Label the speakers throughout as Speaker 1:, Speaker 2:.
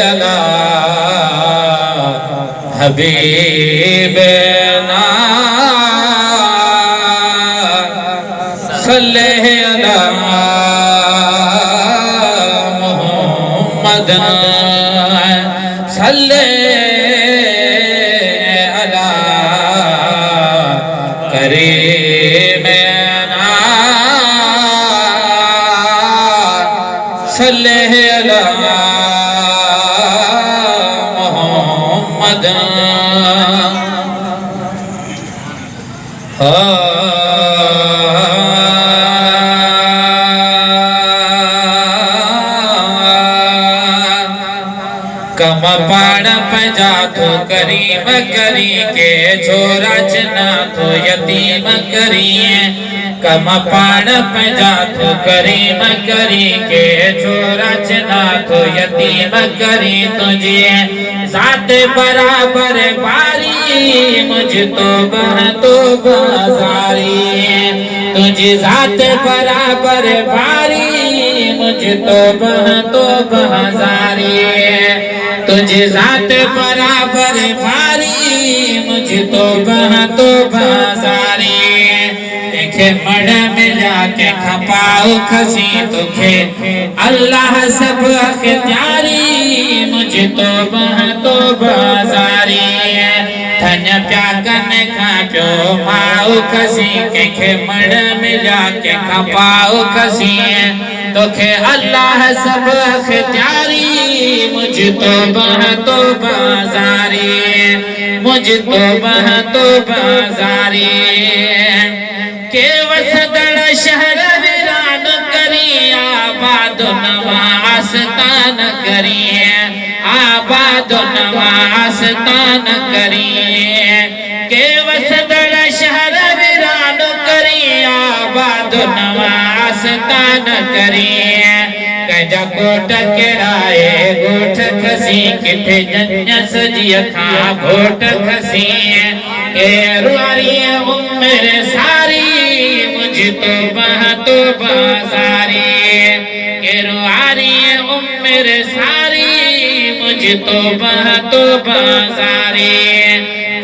Speaker 1: अला हबीबना सल्ले अला मुहम्मद सल्ले अला करीमना सल्ले अला मुहम्मद कम पाण पजा तो करीम करी के छोरा चना तो यतीम करिए कम पाण पजा तो करीम करी के छोरा चना तो यतीम करी तुझे साथ बराबर बारी मुझ तो बह तो बाजारी तुझे साथ बराबर बारी मुझ तो बह तो बाजारी तुझे जात बराबर भारी मुझ तो बह तो बाजारी देखे मड़ मिला के खपाओ खसी तुखे अल्लाह सब अख्तियारी मुझ तो बह तो बाजारी धन प्या कने खा प्यो माओ खसी के मड़ मिला के खपाओ खसी तोखे अल्लाह सब अख्तियारी मुझ तो बह तो बाजारी मुझ तो बह तो बाजारी के वसदड़ शहर वीरान करी आबाद नवास्तान करी आबाद नवास्तान करी के वसदड़ शहर वीरान करी आबाद नवास्तान करी कजा कोट केड़ाए गोठ खसी किथे जन्य सजिया था गोठ खसी के रुआरी उम्र सारी मुझ तो बह तो बाजारी के रुआरी उम्र सारी मुझ तो बह तो बाजारी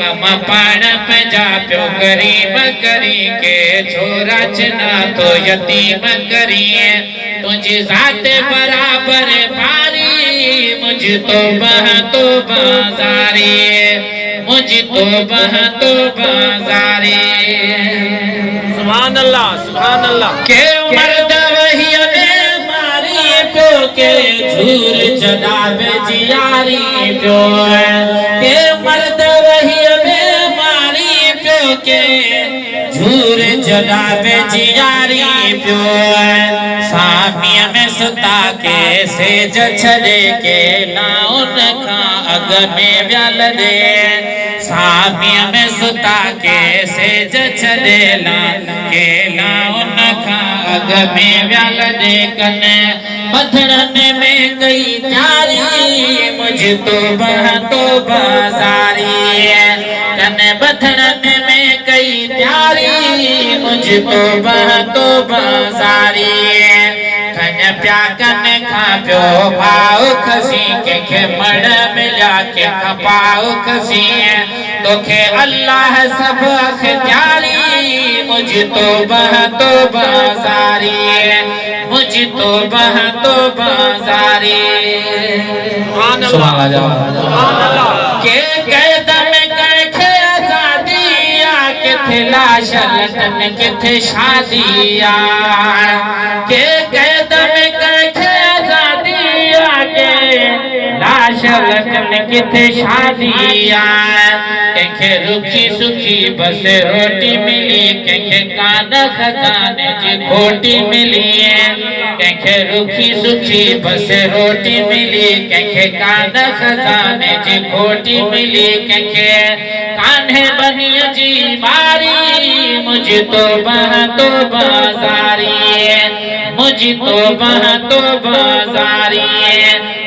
Speaker 1: कम पाण पजा प्यो गरीब करी के छोरा चना तो यतीम करिए तुझे जात बराबर भारी मुझ तो बह तो बाजारी मुझ तो बह तो बाजारी
Speaker 2: सुभान अल्लाह
Speaker 1: के मर्द वही में मारी प्यो के झूर चढ़ावे जियारी प्यो के मर्द वही में मारी प्यो के झूर चढ़ावे जियारी प्यो सामी में सुता के सेज छड़े के नाउन खा अग में व्याल दे सामी में सुता के सेज छड़े ला के नाउन खा अग में व्याल दे कने बधड़न में गई त्यारी मुझ तो बह तो बाजारी कने बधड़न में गई त्यारी मुझ तो बह तो बाजारी खन प्या कन खा प्यो पाओ खसी के मड़ मिला के खपाओ खसी तोखे अल्लाह सब अख्तियारी मुझ तो बह तो बाजारी मुझ तो बह तो बाजारी
Speaker 2: सुभान अल्लाह
Speaker 1: के कदम करखे आजादिया किथे लाशलतन किथे शादिया के कदम करखे आजादिया के लाशलतन किथे शादिया के रुखी सुखी बस रोटी मिली के कान खजाने जी खोटी मिली के रुखी सुखी बस रोटी मिली के कान खजाने जी खोटी मिली के कान्हे बनिया जी मारी मुझ तो बह तो बाजारी मुझ तो बह तो बाजारी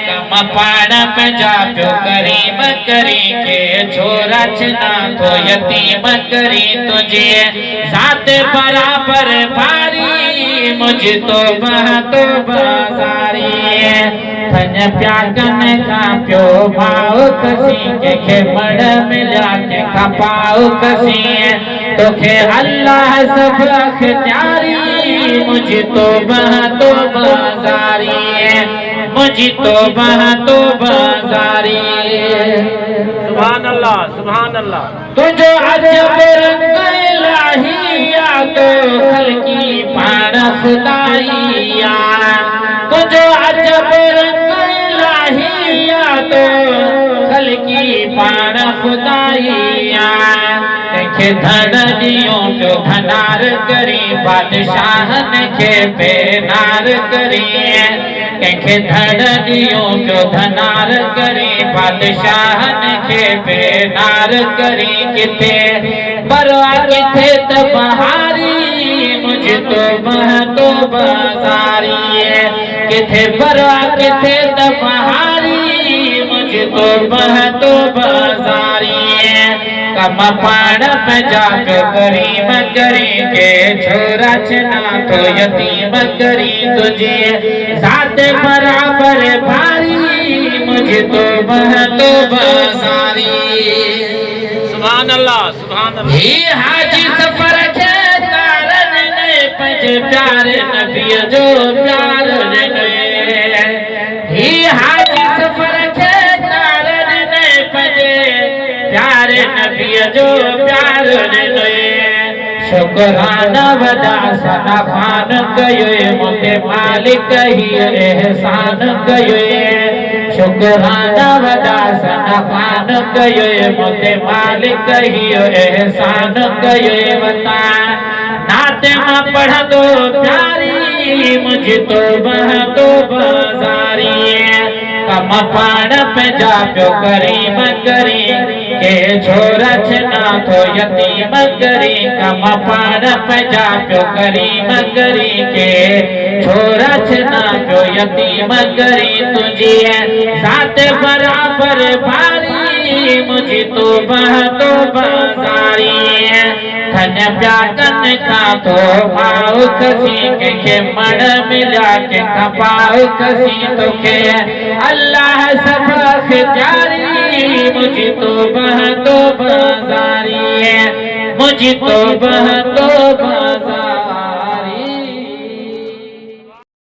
Speaker 1: कम पाण पजा प्यो करीम करी के छोरा चना तो यतीम करी तुझे जात बराबर भारी मुझे तो बाज़ारी थन प्याकन का प्यो भाव खसी के मड़ मिला के खपाओ खसी तोखे अल्लाह सब अख्तियारी मुझे तो बाज़ारी मुझे तो बाज़ारी
Speaker 2: सुभान अल्लाह सुभान अल्लाह।
Speaker 1: तुझो अजब रंग इलाहिया तो खल्की पाण खुदाइया तुझो अजब रंग इलाहिया तो खल्की पाण खुदाइया के धन दियो जो धनार करी बादशाहन के बेनार करी के धन दियो जो धनार करी बादशाहन के बेनार करी किथे बरवा किथे तबहारी मुझे तो बाज़ारी किथे बरवा किथे तबहारी मुझे तो बाज़ारी कम पाण पे जाके करीम करी के छोरा चना तो यतीम करी तुझे साथ बराबर भारी मुझे तो बाज़ारी
Speaker 2: सुभान अल्लाह सुभान अल्लाह।
Speaker 1: ही हाजी सफर के तारन ने पज प्यार नबी जो प्यार ने ही हाजी सफर के तारन ने पज प्यार नबी जो प्यार ने शुक्राना वदा सना खान कयो मुते मालिक ही एहसान कयो शुक्राना वदा सना खान कयो मुते मालिक ही एहसान कयो बता नाते मां पढ़ दो प्यारी मुझे तो बाज़ारी कम पाण पे जा प्यो करीम करी के छोरा छना तो यतीम करी कम पाण पे जा प्यो करीम करी के छोरा छना प्यो यतीम करी तुझी साथ बराबर भारी मुझे तो बाज़ारी थन प्याकन का तो भाव खसी के मड़ मिला के खपाओ खसी तो के अल्लाह सब अख्तियारी मुझे तो बाज़ारी मुझे तो